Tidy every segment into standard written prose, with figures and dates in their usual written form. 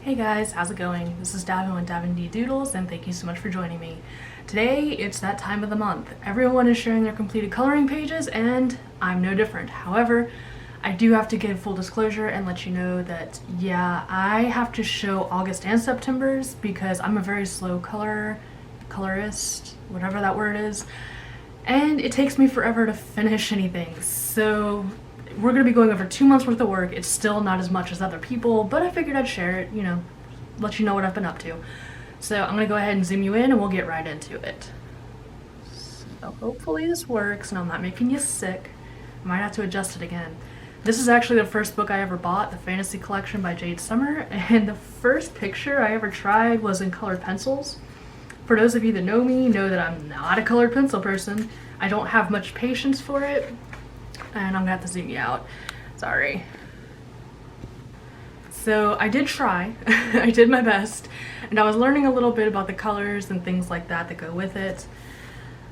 Hey guys, how's it going? This is Davin with davindeedoodles, and thank you so much for joining me. Today, it's that time of the month. Everyone is sharing their completed coloring pages, and I'm no different. However, I do have to give full disclosure and let you know that, yeah, I have to show August and September's because I'm a very slow colorist, whatever that word is, and it takes me forever to finish anything. So we're going to be going over 2 months worth of work. It's still not as much as other people, but I figured I'd share it, let you know what I've been up to. So I'm going to go ahead and zoom you in and we'll get right into it. So hopefully this works and I'm not making you sick. I might have to adjust it again. This is actually the first book I ever bought, the Fantasy Collection by Jade Summer, and the first picture I ever tried was in colored pencils. For those of you that know me, know that I'm not a colored pencil person. I don't have much patience for it. And I'm gonna have to zoom you out. Sorry. So I did try. I did my best. And I was learning a little bit about the colors and things like that go with it.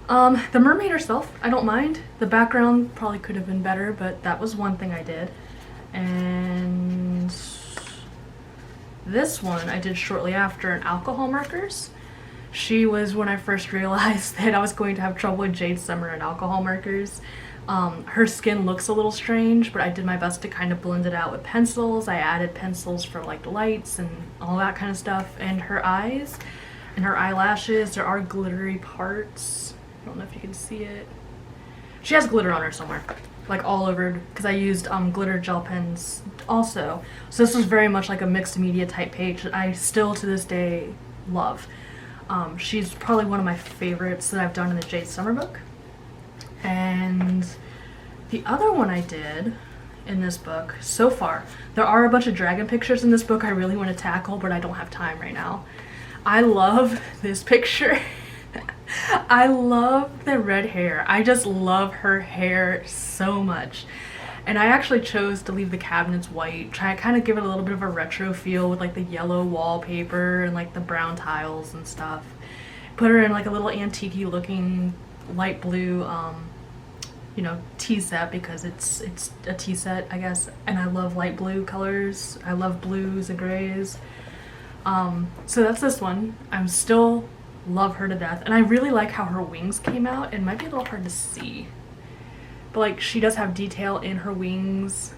The mermaid herself, I don't mind. The background probably could have been better, but that was one thing I did. And this one I did shortly after in alcohol markers. She was when I first realized that I was going to have trouble with Jade Summer and alcohol markers. Her skin looks a little strange, but I did my best to kind of blend it out with pencils. I added pencils for like the lights and all that kind of stuff. And her eyes and her eyelashes, there are glittery parts. I don't know if you can see it. She has glitter on her somewhere, like all over, because I used glitter gel pens also. So this was very much like a mixed media type page that I still to this day love. She's probably one of my favorites that I've done in the Jade Summer book. And the other one I did in this book so far, there are a bunch of dragon pictures in this book I really want to tackle, but I don't have time right now. I love this picture. I love the red hair. I just love her hair so much. And I actually chose to leave the cabinets white, try to kind of give it a little bit of a retro feel with like the yellow wallpaper and like the brown tiles and stuff. Put her in like a little antique-y looking light blue tea set because it's a tea set, I guess, and I love light blue colors. I love blues and grays. So that's this one. I'm still love her to death, and I really like how her wings came out. It might be a little hard to see, but like she does have detail in her wings.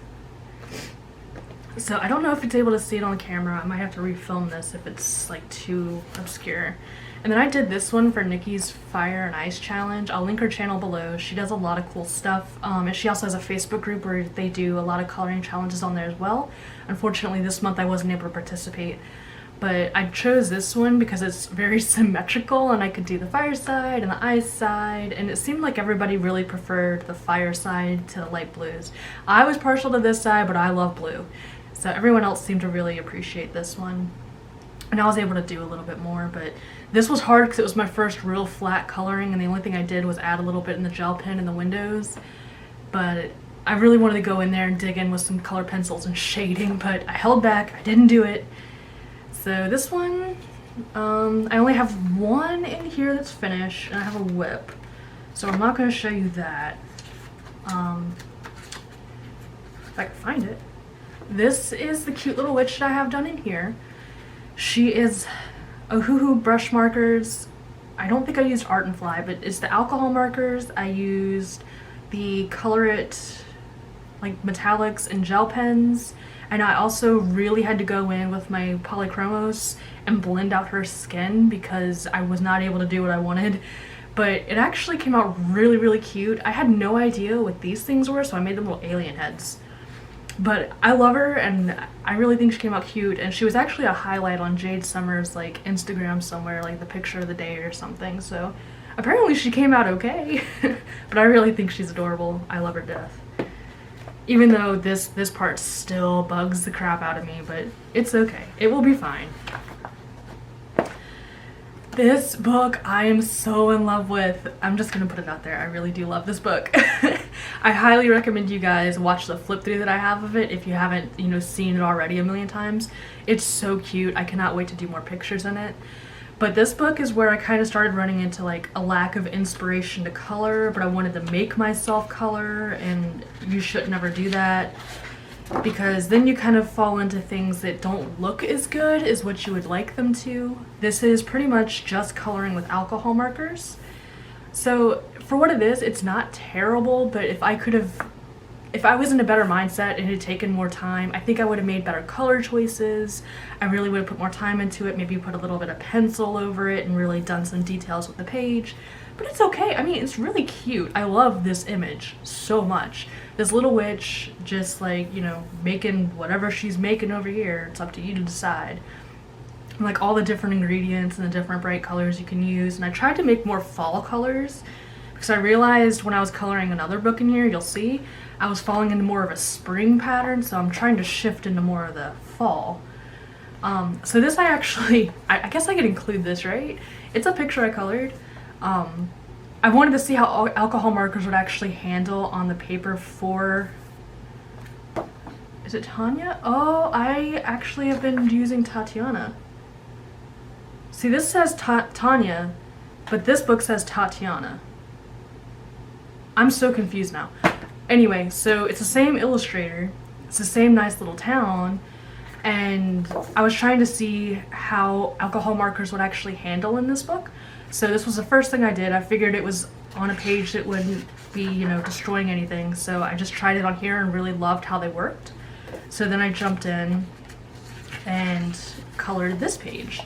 So I don't know if it's able to see it on camera. I might have to refilm this if it's like too obscure. And then I did this one for Nikki's Fire and Ice Challenge. I'll link her channel below. She does a lot of cool stuff. And she also has a Facebook group where they do a lot of coloring challenges on there as well. Unfortunately, this month I wasn't able to participate. But I chose this one because it's very symmetrical and I could do the fire side and the ice side. And it seemed like everybody really preferred the fire side to the light blues. I was partial to this side, but I love blue. So everyone else seemed to really appreciate this one. And I was able to do a little bit more, but this was hard because it was my first real flat coloring, and the only thing I did was add a little bit in the gel pen in the windows. But I really wanted to go in there and dig in with some color pencils and shading, but I held back. I didn't do it. So this one, I only have one in here that's finished, and I have a whip. So I'm not going to show you that. If I can find it. This is the cute little witch that I have done in here. She is OHUHU brush markers. I don't think I used Art and Fly, but it's the alcohol markers. I used the ColorIt like metallics and gel pens, and I also really had to go in with my Polychromos and blend out her skin because I was not able to do what I wanted. But it actually came out really, really cute. I had no idea what these things were, so I made them little alien heads. But I love her, and I really think she came out cute, and she was actually a highlight on Jade Summer's like Instagram somewhere, like the picture of the day or something, so apparently she came out okay. But I really think she's adorable. I love her to death. Even though this part still bugs the crap out of me, but it's okay. It will be fine. This book I am so in love with. I'm just gonna put it out there. I really do love this book. I highly recommend you guys watch the flip through that I have of it if you haven't, seen it already a million times. It's so cute. I cannot wait to do more pictures in it. But this book is where I kind of started running into like a lack of inspiration to color, but I wanted to make myself color, and you should never do that. because then you kind of fall into things that don't look as good as what you would like them to. This is pretty much just coloring with alcohol markers. So for what it is, it's not terrible, but if I was in a better mindset and had taken more time, I think I would have made better color choices. I really would have put more time into it, maybe put a little bit of pencil over it and really done some details with the page. But it's okay. I mean, it's really cute. I love this image so much. This little witch just like, you know, making whatever she's making over here. It's up to you to decide. And like all the different ingredients and the different bright colors you can use. And I tried to make more fall colors because I realized when I was coloring another book in here, you'll see, I was falling into more of a spring pattern. So I'm trying to shift into more of the fall. So this I guess I could include this, right? It's a picture I colored. I wanted to see how alcohol markers would actually handle on the paper for, is it Tanya? Oh, I actually have been using Tatiana. See, this says Tanya, but this book says Tatiana. I'm so confused now. Anyway, so it's the same illustrator, it's the same nice little town, and I was trying to see how alcohol markers would actually handle in this book. So this was the first thing I did. I figured it was on a page that wouldn't be, you know, destroying anything. So I just tried it on here and really loved how they worked. So then I jumped in and colored this page.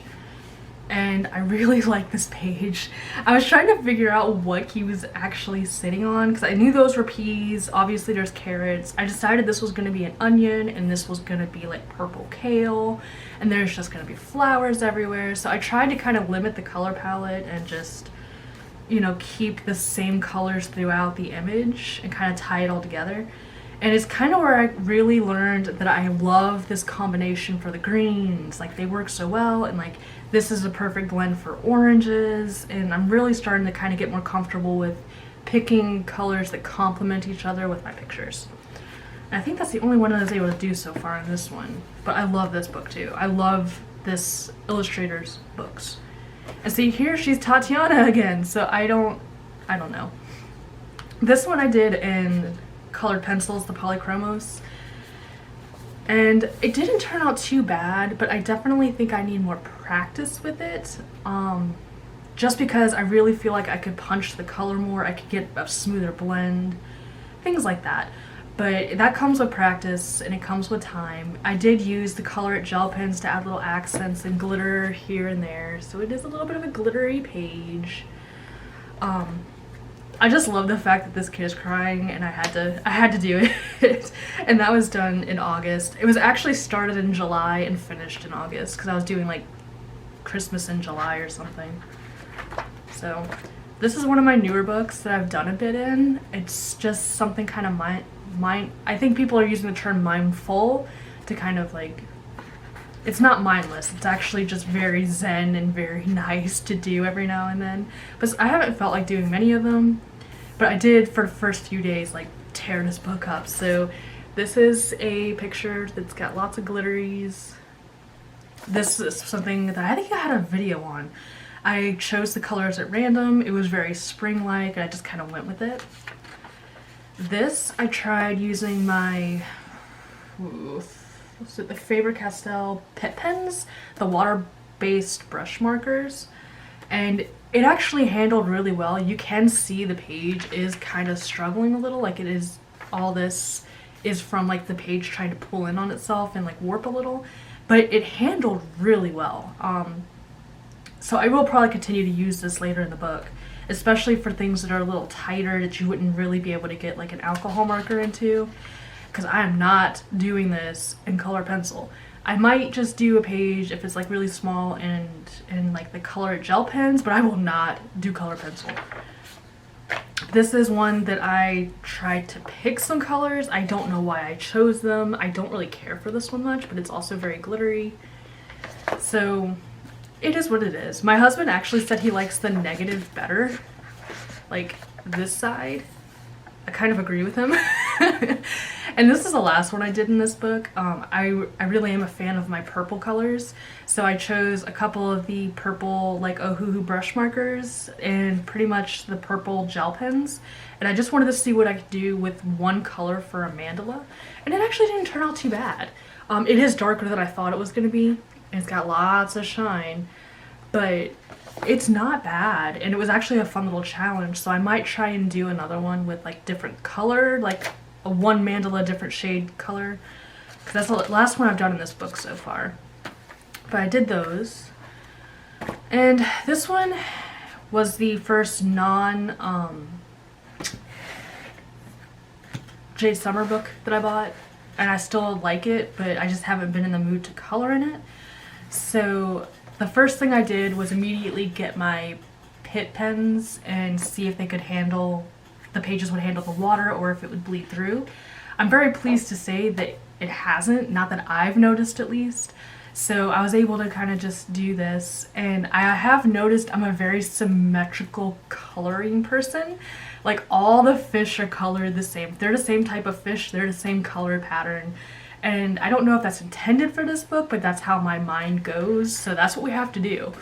And I really like this page. I was trying to figure out what he was actually sitting on because I knew those were peas. Obviously there's carrots. I decided this was going to be an onion and this was going to be like purple kale. And there's just going to be flowers everywhere. So I tried to kind of limit the color palette and just, you know, keep the same colors throughout the image and kind of tie it all together. And it's kind of where I really learned that I love this combination for the greens. Like, they work so well, and like this is a perfect blend for oranges, and I'm really starting to kind of get more comfortable with picking colors that complement each other with my pictures. And I think that's the only one I was able to do so far in this one. But I love this book too. I love this illustrator's books. And see, here she's Tatiana again, so I don't know. This one I did in colored pencils, the Polychromos, and it didn't turn out too bad, but I definitely think I need more practice with it, just because I really feel like I could punch the color more, I could get a smoother blend, things like that. But that comes with practice and it comes with time. I did use the ColorIt gel pens to add little accents and glitter here and there, so it is a little bit of a glittery page. I just love the fact that this kid is crying and I had to do it. And that was done in August. It was actually started in July and finished in August because I was doing like Christmas in July or something. So this is one of my newer books that I've done a bit in. It's just something kind of I think people are using the term mindful to kind of like, it's not mindless, it's actually just very zen and very nice to do every now and then. But I haven't felt like doing many of them, but I did for the first few days like tear this book up. So this is a picture that's got lots of glitteries. This is something that I think I had a video on. I chose the colors at random. It was very spring-like and I just kind of went with it. This I tried using my the Faber-Castell Pitt pens, the water-based brush markers, and it actually handled really well. You can see the page is kind of struggling a little, like it is, all this is from like the page trying to pull in on itself and like warp a little, but it handled really well. So I will probably continue to use this later in the book, especially for things that are a little tighter that you wouldn't really be able to get like an alcohol marker into, because I am not doing this in color pencil. I might just do a page if it's like really small and like the ColorIt gel pens, but I will not do color pencil. This is one that I tried to pick some colors. I don't know why I chose them. I don't really care for this one much, but it's also very glittery. So it is what it is. My husband actually said he likes the negative better, like this side. I kind of agree with him. And this is the last one I did in this book. I really am a fan of my purple colors, so I chose a couple of the purple like OHUHU brush markers and pretty much the purple gel pens, and I just wanted to see what I could do with one color for a mandala, and it actually didn't turn out too bad. It is darker than I thought it was going to be, and it's got lots of shine, but it's not bad, and it was actually a fun little challenge, so I might try and do another one with like different color, like a one mandala different shade color, because that's the last one I've done in this book so far. But I did those, and this one was the first non Jade Summer book that I bought, and I still like it, but I just haven't been in the mood to color in it. So the first thing I did was immediately get my Pitt pens and see if they could handle, the pages would handle the water or if it would bleed through. I'm very pleased to say that it hasn't, not that I've noticed at least. So I was able to kind of just do this, and I have noticed I'm a very symmetrical coloring person. Like all the fish are colored the same. They're the same type of fish, they're the same color pattern. And I don't know if that's intended for this book, but that's how my mind goes, so that's what we have to do.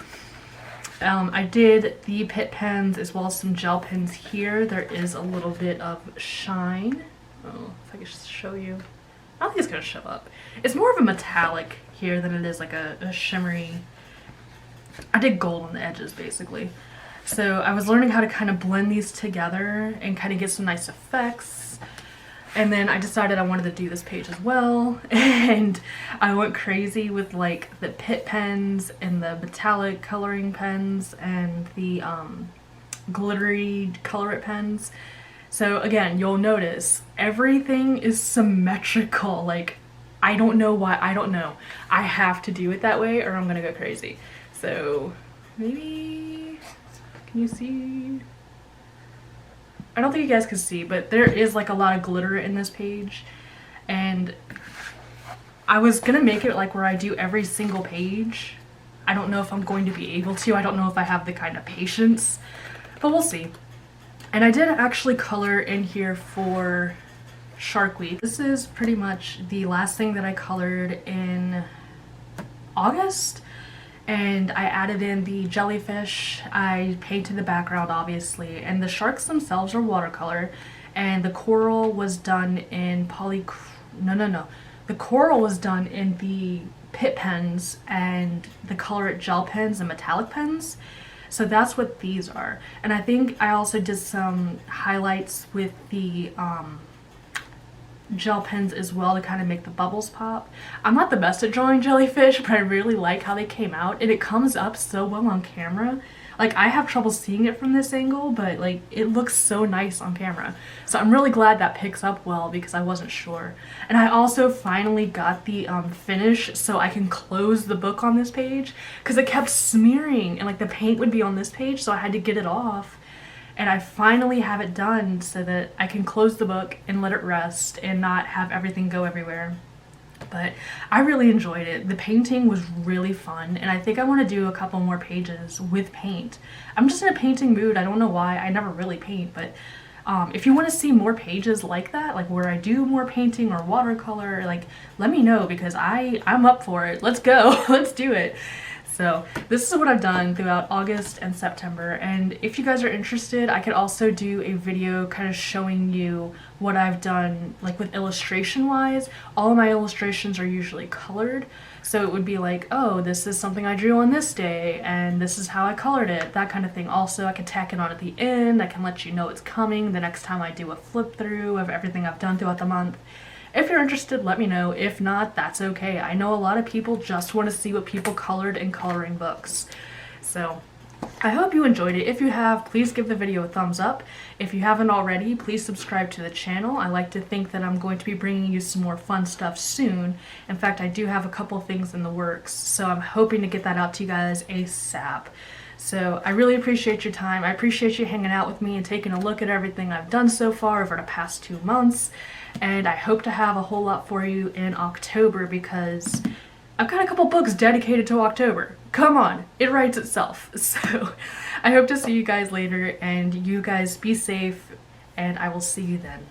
I did the Pitt pens as well as some gel pens here. There is a little bit of shine. Oh, if I could just show you. I don't think it's going to show up. It's more of a metallic here than it is like a shimmery. I did gold on the edges basically. So I was learning how to kind of blend these together and kind of get some nice effects. And then I decided I wanted to do this page as well, and I went crazy with like the Pitt pens and the metallic coloring pens and the glittery ColorIt pens. So again, you'll notice everything is symmetrical. Like, I don't know why, I don't know. I have to do it that way or I'm gonna go crazy. So maybe, can you see? I don't think you guys can see, but there is like a lot of glitter in this page, and I was gonna make it like where I do every single page. I don't know if I'm going to be able to. I don't know if I have the kind of patience, but we'll see. And I did actually color in here for Shark Week. This is pretty much the last thing that I colored in August. And I added in the jellyfish, I painted the background obviously, and the sharks themselves are watercolor, and the coral was done in the coral was done in the Pitt pens and the ColorIt gel pens and metallic pens. So that's what these are. And I think I also did some highlights with the gel pens as well to kind of make the bubbles pop. I'm not the best at drawing jellyfish, but I really like how they came out, and it comes up so well on camera. Like, I have trouble seeing it from this angle, but like it looks so nice on camera. So I'm really glad that picks up well because I wasn't sure. And I also finally got the finish so I can close the book on this page, because it kept smearing and like the paint would be on this page, so I had to get it off. And I finally have it done so that I can close the book and let it rest and not have everything go everywhere. But I really enjoyed it. The painting was really fun, and I think I want to do a couple more pages with paint. I'm just in a painting mood. I don't know why. I never really paint, but if you want to see more pages like that, like where I do more painting or watercolor, like let me know, because I'm up for it. Let's go. Let's do it. So this is what I've done throughout August and September, and if you guys are interested, I could also do a video kind of showing you what I've done like with illustration wise. All of my illustrations are usually colored, so it would be like, oh, this is something I drew on this day and this is how I colored it, that kind of thing. Also, I can tack it on at the end. I can let you know it's coming the next time I do a flip through of everything I've done throughout the month. If you're interested, let me know. If not, that's okay. I know a lot of people just want to see what people colored in coloring books. So I hope you enjoyed it. If you have, please give the video a thumbs up. If you haven't already, please subscribe to the channel. I like to think that I'm going to be bringing you some more fun stuff soon. In fact, I do have a couple things in the works, so I'm hoping to get that out to you guys ASAP. So I really appreciate your time. I appreciate you hanging out with me and taking a look at everything I've done so far over the past 2 months. And I hope to have a whole lot for you in October, because I've got a couple books dedicated to October. Come on, it writes itself. So I hope to see you guys later, and you guys be safe, and I will see you then.